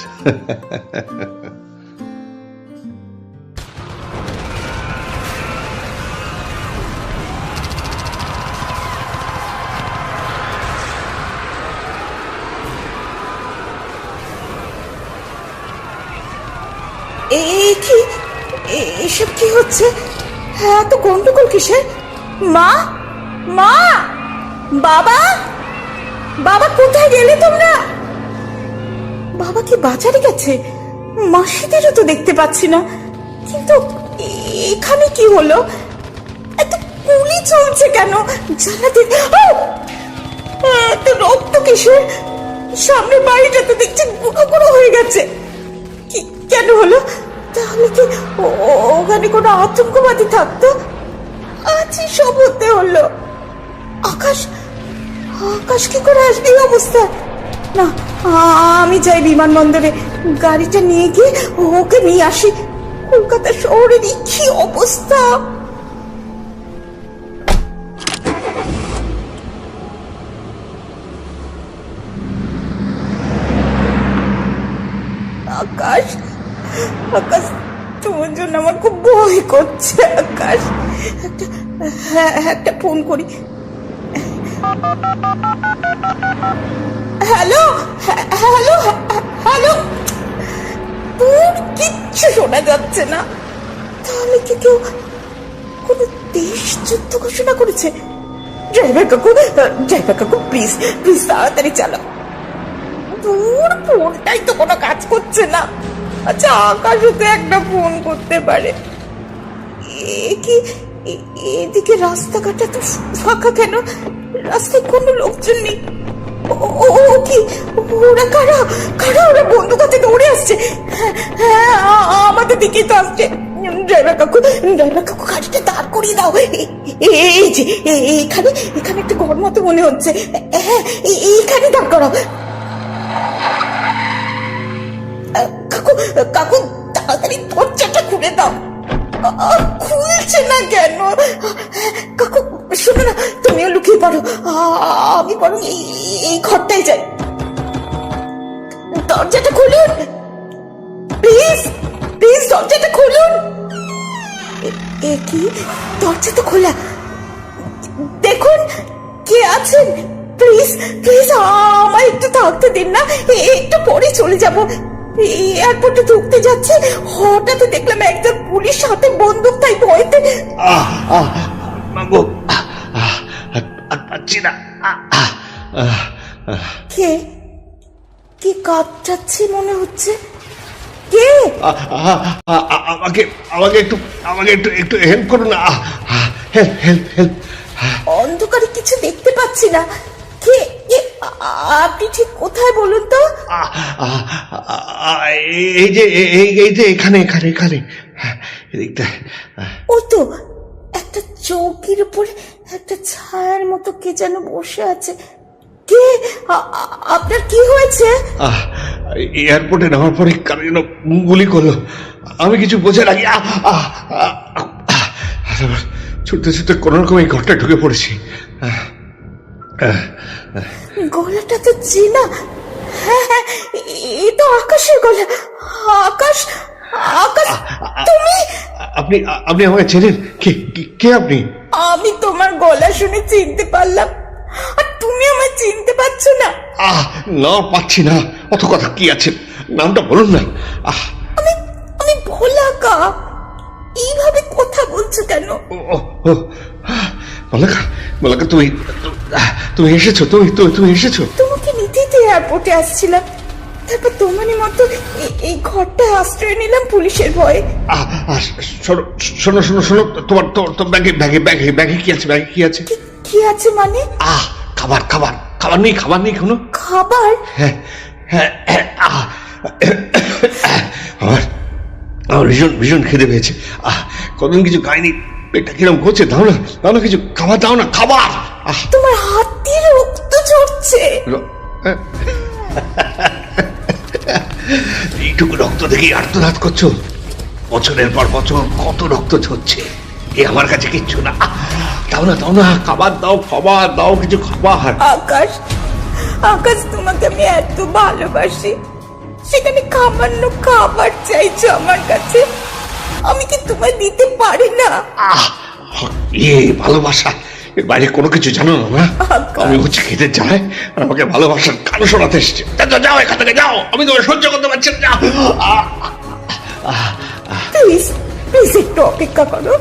কি এসব কি হচ্ছে? হ্যাঁ, তো গন্ডগোল কিসের? মা, মা, বাবা, বাবা কোথায় গেলে তোমরা? বাবা কি বাজারে গেছে? মাসিদেরও তো দেখতে পাচ্ছি না। কিন্তু এখানে কি হলো? এত গুলি চলছে কেন? জানাতে এত রক্ত কিসের? সামনে বাড়িটা তো দেখছি গুঁড়ো গুঁড়ো হয়ে গেছে। কেন হলো? তাহলে কি ওখানে কোনো আতঙ্কবাদী থাকতো? আজ সব হতে হলো। আকাশ, আকাশ কি করে আসবে এই অবস্থা? না, আমি যাই বিমানবন্দরে, গাড়িটা নিয়ে গিয়ে ওকে নিয়ে আসি। কলকাতা শহরের কি অবস্থা! আকাশ, আকাশ, তোমার জন্য আমার খুব ভয় করছে। আকাশ, একটা ফোন করি। Hello, hello, hello. তোর কিচ্ছু শোনা যাচ্ছে না। তাহলে কি কেউ কোনো দেশ যুদ্ধ ঘোষণা করেছে? ড্রাইভার কাকু, প্লিজ প্লিজ তাড়াতাড়ি চালাও। দূর, ফোনটাই তো কোনো কাজ করছে না। আচ্ছা, আকাশও তো একটা ফোন করতে পারে। কি এদিকে রাস্তাঘাটে তো ফাঁকা কেন? রাস্তায় কোনো লোকজন নেই। ও কি, ওরা কারা? ওরা বন্দুক হাতে দৌড়ে আসছে। হ্যাঁ, আমাদের দিকেই তো আসছে। ড্রাইভার কাকু, গাড়িটা দাঁড় করিয়ে দাও। এই যে এখানে একটা ঘর মতো মনে হচ্ছে। হ্যাঁ, এইখানে দাঁড় করাও। কাকু, তাড়াতাড়ি দরজাটা খুলে দাও। খুলছে না কেন? কাকু শোনো না, তুমিও লুকিয়ে পড়ো, আমি বরং এই ঘরটাই যাই। দরজাটা খুলুন প্লিজ, প্লিজ দরজাটা খুলুন। কি, দরজা তো খোলা। দেখুন কে আছেন। প্লিজ প্লিজ আমায় একটু থাকতে দিন না, একটু পরে চলে যাবো। এয়ারপোর্টে ঢুকতে যাচ্ছে, হঠাৎ দেখলাম একজন পুলিশ হাতে বন্দুক, তাই ভয়তে কে কাঁপটাচ্ছে মনে হচ্ছে। কে? আমাকে একটু হেল্প করুন না। হেল্প। অন্ধকারে কিছু দেখতে পাচ্ছি না। কে? আপনি ঠিক কোথায় বলুন তো? এই যে এখানে এদিকটা। ওই তো একটা চৌকির উপরে একটা ছায়ার মতো কে যেন বসে আছে। কে? আপনার কি হয়েছে? এয়ারপোর্টে নামার পরে কারো যেন গুলি করলো, আমি কিছু বোঝে লাগি। ছুটতে কোন রকম এই ঘরটা ঢুকে পড়েছি। গলাটা তো চেনা। হ্যাঁ, এ তো আকাশের গলা। আকাশ, তুমি? আপনি আমাকে চেনেন? কে আপনি? আমি তোমার গলা শুনে চিনতে পারলাম, আর তুমি আমায় চিনতে পারছো না? না, পাচ্ছি না। অত কথা কি আছে, নামটা বলুন না। আমি ভোলাকা। এইভাবে কথা বলছো কেন? ভোলাকা, তুমি এসেছো? তুমি এসেছো? তোমাকে নিতেই তো এয়ারপোর্টে আসছিলাম, তারপর তোমারই মতো এই ঘরটা আশ্রয় নিলাম পুলিশের ভয়ে। শোনো, তোমার ব্যাগে কি আছে? কি আছে মানে? খাবার নেই কোনো? খাবার? হ্যাঁ, আমার ভীষণ খিদে পেয়েছে। কতদিন কিছু খাইনি, পেটটা কিরম করছে। দাও না কিছু খাবার, দাও না খাবার। তোমার হাত দিয়ে রক্ত ঝরছে। এইটুকু রক্ত দেখি আর্তনাদ করছো? বছরের পর বছর কত রক্ত ঝরছে, এ আমার কাছে কিচ্ছু না। দাও না, দাও না, খাবার দাও, খাবার দাও, কিছু খাবার। আকাশ, আকাশ, তোমাকে আমি এত ভালোবাসি, সেখানে সামান্য খাবার চাইছো আমার কাছে, আমি কি তোমায় দিতে পারি না? ভালোবাসা এর বাইরে কোনো কিছু জানো না? আমি হচ্ছে খেতে চাই আর আমাকে ভালোবাসার গান শোনাতে এসছে। যাও এখান থেকে, যাও, আমি তোমাকে সহ্য করতে পারছি না, যাও। প্লিজ, প্লিজ একটু অপেক্ষা করো,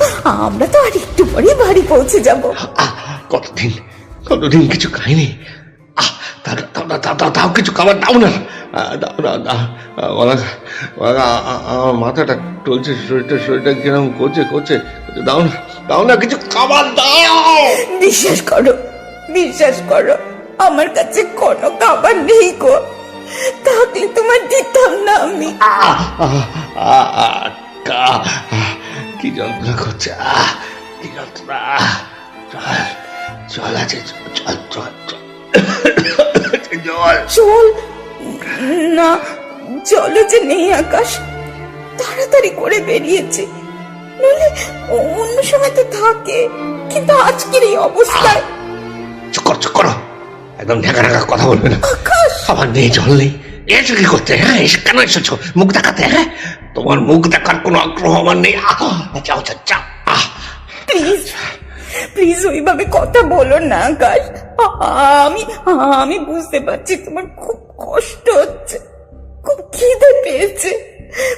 আমরা তো আর একটু পরে বাড়ি পৌঁছে যাব। কতদিন কিছু খাইনি। দাও কিছু খাবার, দাও না, দাও না, আমার মাথাটা টলছে, শরীরটা কিরকম করছে, দাও না, দাও না, কিছু খাবার দাও। বিশ্বাস করো, বিশ্বাস করো, আমার কাছে কোনো খাবার নেই গো, থাকলে তোমার দিতাম না আমি। কি যন্ত্রণা করছে, কি যন্ত্রণা। জল আছে, জল চল না, জলে যে নেই আকাশ, তাড়াতাড়ি করে বেরিয়েছে, নইলে অন্য সময় তো থাকে, কিন্তু আজকের এই অবস্থায়। চুপ করো, একদম ঢাকা কথা বলবে না। খাবার নেই, জল নেই, এসো কি করতে? হ্যাঁ, কেন এসেছো? মুখ দেখাতে? হ্যাঁ, তোমার মুখ দেখার কোনো আগ্রহ আমার নেই। যাও। প্লিজ, প্লিজ ওইভাবে কথা বলো না আকাশ, আমি বুঝতে পারছি তোমার খুব কষ্ট হচ্ছে, খুব খিদে পেয়েছে,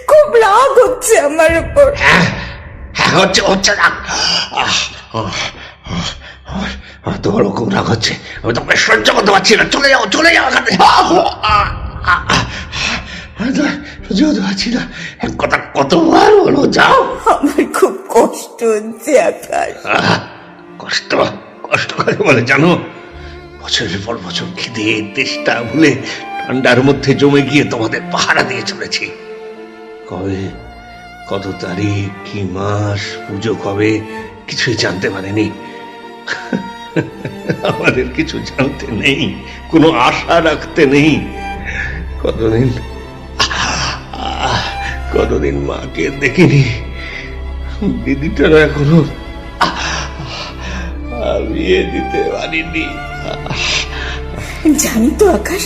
খুব রাগ হচ্ছে আমার উপর। হ্যাঁ, হচ্ছে রাগ, তোমার খুব রাগ হচ্ছে, আমি তোমাকে সহ্য করতে পারছি না। চলে যাও এখান থেকে। সহ্য করতে পারছি না, এক কথা কতবার বলো, যাও। আমার খুব কষ্ট হচ্ছে আকাশ। কষ্ট করে বলে জানো, বছরের পর বছর খিদে তেষ্টা ভুলে ঠান্ডার মধ্যে জমে গিয়ে তোমাদের পাহারা দিয়ে চলেছি। কবে, কত তারিখ, কি মাস, পুজো কবে, কিছুই জানতে পারিনি। আমাদের কিছু জানতে নেই, কোনো আশা রাখতে নেই। কতদিন মাকে দেখিনি, দিদিটারা এখনো বিয়ে দিতে পারিনি। জানি তো আকাশ,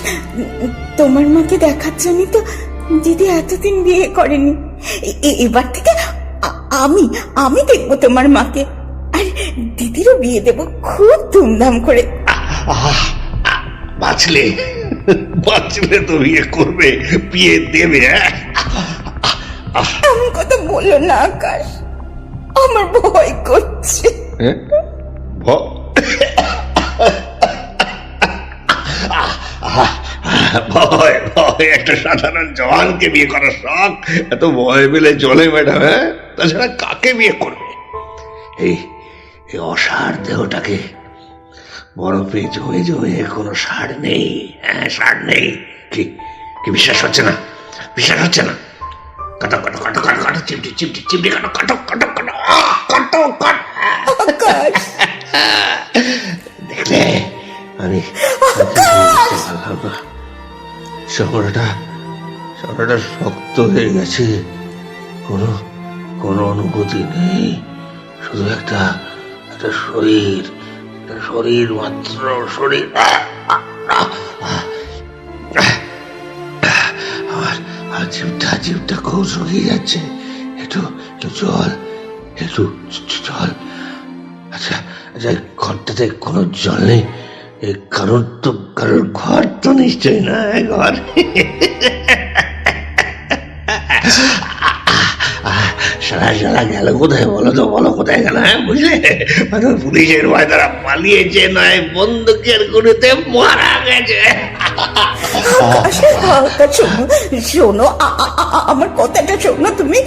তোমার মাকে দেখার জন্য তো দিদি এতদিন বিয়ে করেনি, এবার থেকে আমি দেখবো তোমার মাকে, আর দিদিরও বিয়ে দেবো খুব ধুমধাম করে। বাঁচলে তো বিয়ে করবে, বিয়ে দেবে। এমন কথা বললো না আকাশ, আমার ভয় করছে। ভয় একটা সাধারণ জওয়ানকে বিয়ে করার শখ, এত ভয় পেলে চলে ম্যাডাম? হ্যাঁ, তাছাড়া কাকে বিয়ে করবে? এই অসাড় দেহটাকে বরফে জমে কোনো সার নেই। হ্যাঁ, সার নেই। কি বিশ্বাস হচ্ছে না? কাটো, চিমটি কাটো। দেখলে আমি শরীরটা শক্ত হয়ে গেছে, কোনো অনুভূতি নেই, শুধু একটা শরীর মাত্র, শরীর। আর জিভটা খুব শুকিয়ে যাচ্ছে, একটু জল। আচ্ছা, ঘরটাতে কোনো জল নেই, কারোর ঘর তো নিশ্চয়ই না, ঘর। সারা গেল কোথায় বলো কোথায় গেল? হ্যাঁ, বুঝলে, পুলিশের ভয় তারা পালিয়েছে, নয় বন্দুকের গুলিতে মারা গেছে। শোনো, আমার কথাটা শোনো তুমি।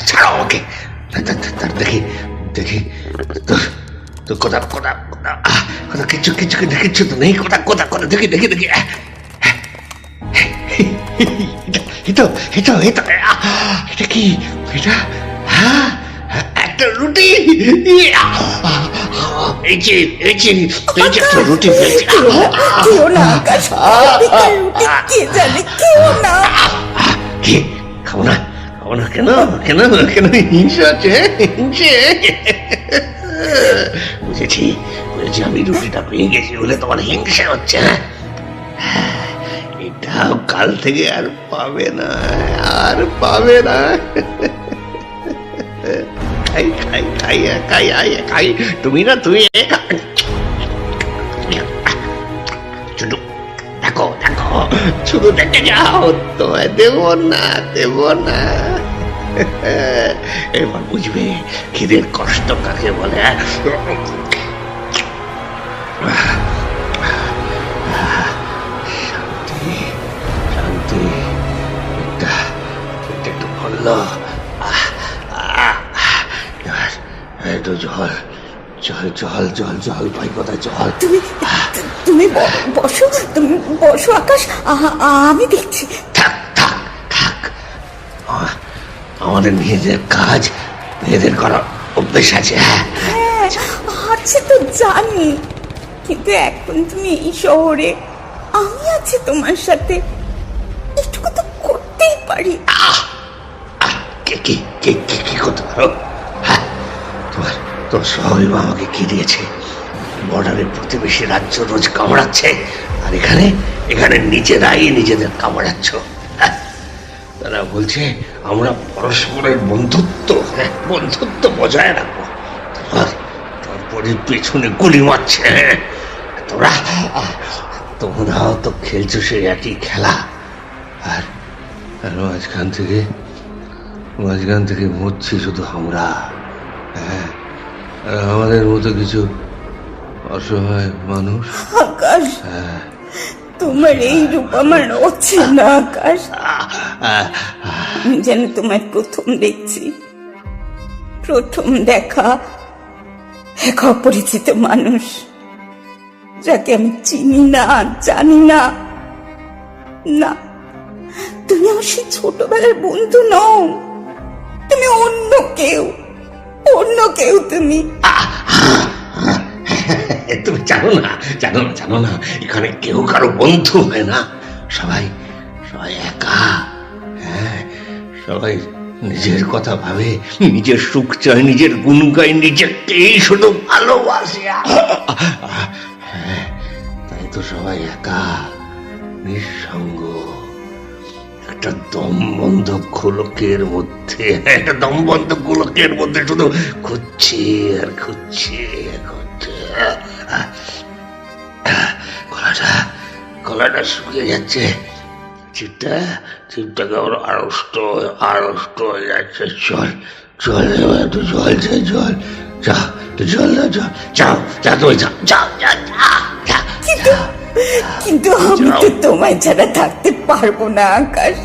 ছাড়ো আমাকে। দেখি তো কথা কিচ্ছু তো নেই, কথা দেখি। এটা কি? এটা একটা রুটি, এই যে একটা রুটি পেয়েছি। কেউ না আকাশ, বেকার রুটি কে জানে, কেউ না। কি খাবো না? খাবো না কেন? কেন কেন হিংসা আছে? হিংসে বুঝেছি, আমি রুটিটা পেয়ে গেছি বলে তোমার হিংসা হচ্ছে। হ্যাঁ, এটাও কাল থেকে আর পাবে না, আর পাবে না। খাই খাই খাই খাই খাই, তুমি না তুমি শুধু দেখো দেখো, শুধু দেখে যাও, তোমায় দেব না, দেব না। এবার বুঝবে খিদের কষ্ট কাকে বলে। শান্তি শান্তি, এটা একটু বললো। একটু জল জল জল জল জল পাই, কোথায় জল? তুমি বসো, তুমি বসো আকাশ, আমি দেখছি। থাক থাক থাক, আমাদের মেয়েদের কাজ মেয়েদের করার অভ্যেস আছে। হ্যাঁ আছে তো জানি, কিন্তু এখন তুমি এই শহরে, আমি আছি তোমার সাথে, এটুকু তো করতেই পারি। কি করতে পারো? হ্যাঁ, তোমার শহরে আমাকে কি দিয়েছে? বর্ডারের প্রতিবেশী রাজ্য রোজ কামড়াচ্ছে, আর এখানে নিজেরাই নিজেদের কামড়াচ্ছ। তারা বলছে আমরা পরস্পরের বন্ধুত্ব বজায় রাখবো, তারপরে পেছনে গুলি মারছে। তোমরাও তো খেলছো সেই একই খেলা, আর মাঝখান থেকে মরছি শুধু আমরা। হ্যাঁ, আর আমাদের মতো কিছু অসহায় মানুষ। আকাশ, তোমার এই রূপ আমার অচেনা আকাশ। আমি যেন তোমায় প্রথম দেখছি, প্রথম দেখা এক অপরিচিত মানুষ, যাকে আমি চিনি না, জানি না। না, তুমি আমার সেই ছোটবেলার বন্ধু নও, তুমি অন্য কেউ, তুমি। তুমি জানো না এখানে কেউ কারো বন্ধু হয় না, সবাই একা। হ্যাঁ, সবাই নিজের কথা ভাবে, নিজের সুখ চায়, নিজের গুণ গায়, নিজেকেই শুধু ভালোবাসে। হ্যাঁ, তাই তো সবাই একা, নিঃসঙ্গ, একটা দমবন্ধ গোলকের মধ্যে শুধু খুঁজছে আর খুঁজছে। গলাটা শুকিয়ে যাচ্ছে, চিপটাকে আবার আড়ষ্ট হয়ে যাচ্ছে। জল একটু জল চাই, জল তুমি যাও। কিন্তু আমি তো তোমায় ছাড়া থাকতে পারবো না আকাশ।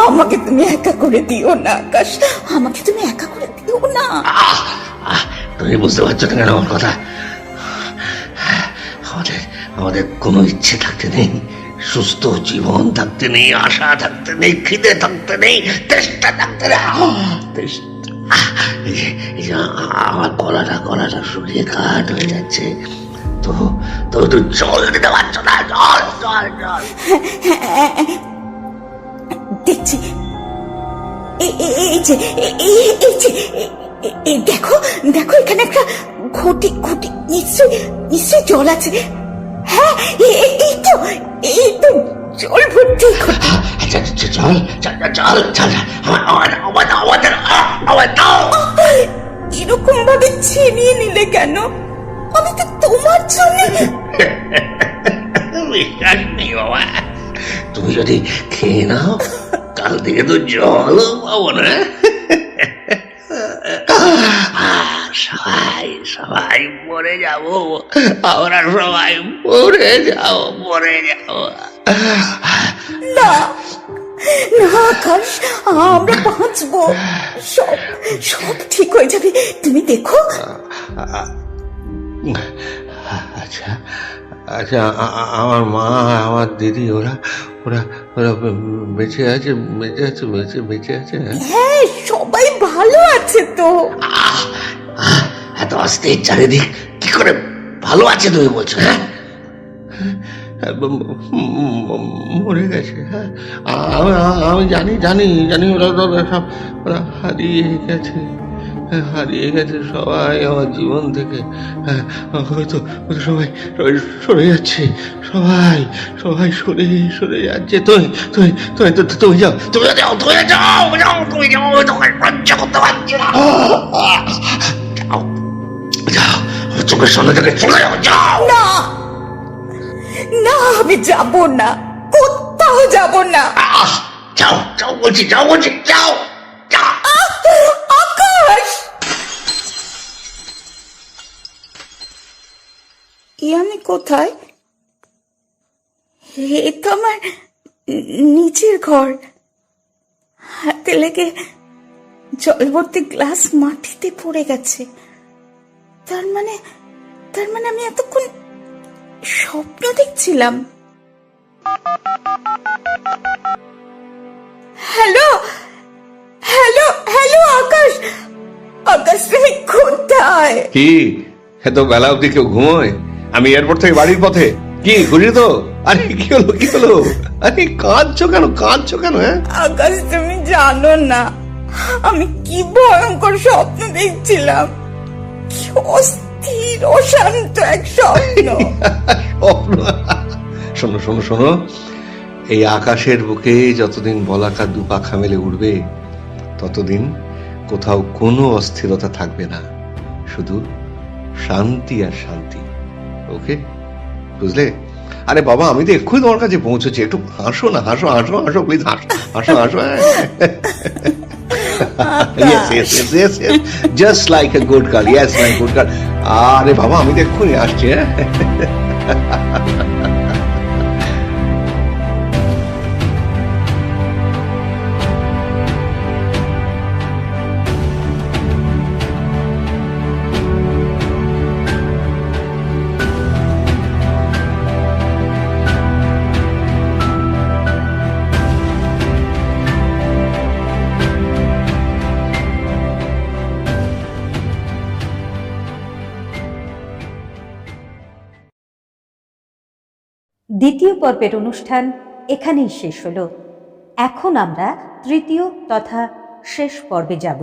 আমাকে তুমি একা করে দিও না আকাশ, আমাকে তুমি একা করে দিও না। তুমি বুঝতে পারছো না কেন আমার কথা? আমাদের কোনো ইচ্ছে থাকতে নেই, সুস্থ জীবন থাকতে নেই, আশা থাকতে নেই, খিদে থাকতে নেই, তেষ্টা থাকতে নেই। আমার গলাটা শুকিয়ে কাঠ হয়ে যাচ্ছে, তো জল দিতে পারছো না? জল দেখছি, দেখো এখানে একটা ঘটি, নিশ্চয় জল আছে। হ্যাঁ, এই তো জল ভর্তি ঘটি। জল এরকম ভাবে ছিনিয়ে নিলে কেন? আমি তো তোমার জন্য। বিশ্বাস নেই বাবা, তুমি যদি খেয়ে নাও কাল থেকে তো জলও পাবো না। সবাই মরে যাবো, আমরা সবাই মরে যাবো। না আকাশ, আমরা বাঁচবো, সব ঠিক হয়ে যাবে, তুমি দেখো। আচ্ছা, আমার মা, আমার দিদি, ওরা বেঁচে আছে? হ্যাঁ, সবাই ভালো আছে। আছে তো। এত আস্তে চারিদিক কি করে ভালো আছে তুমি বলছো? হ্যাঁ, মরে গেছে। হ্যাঁ, আমি জানি জানি জানি, ওরা সব ওরা হারিয়ে গেছে সবাই আমার জীবন থেকে। হ্যাঁ, হয়তো সবাই সবাই সরে যাচ্ছে, সবাই সবাই সরে সরে যাচ্ছে। তুমি যাও, তোমাকে সহ্য করতে পারছি না। যাও যাও, চোখের সামনে থেকে চলে যাও, যাও। না না, আমি যাব না, কোথাও যাব না। যাও যাও বলছি, যাও বলছি, যাও যাও। আকাশ, আমি কোথায়? এ তো আমার নিচের ঘর। হাতে লেগে জলভর্তি গ্লাস মাটিতে পড়ে গেছে। তার মানে আমি এতক্ষণ স্বপ্ন দেখছিলাম। হ্যালো হ্যালো হ্যালো, আকাশ, আকাশ তুমি কোথায়? কি এত বেলা অব্দি কেউ ঘুমোয়? আমি এয়ারপোর্ট থেকে বাড়ির পথে। কি ঘুরি তো? আরে কি হলো কি হলো? আরে কাঁদছো কেন? হ্যাঁ, আকাশ তুমি জানো না আমি কি ভয়ঙ্কর স্বপ্ন দেখছিলাম। কি অস্থির অশান্ত এক স্বপ্ন। শোনো শোনো শোনো, এই আকাশের বুকে যতদিন বলাকা দুপাখা মেলে উঠবে ততদিন কোথাও কোনো অস্থিরতা থাকবে না, শুধু শান্তি আর শান্তি। ওকে, বুঝলে? আরে বাবা, আমি তো এক্ষুনি তোমার কাছে পৌঁছেছি। একটু হাসো না, হাসো হাসো হাসো, প্লিজ হাসো হাসো। Yes, just like a good girl. Yes, like a good girl. আরে বাবা, আমি তো এক্ষুনি আসছি। হ্যাঁ, দ্বিতীয় পর্বের অনুষ্ঠান এখানেই শেষ হলো। এখন আমরা তৃতীয় তথা শেষ পর্বে যাব।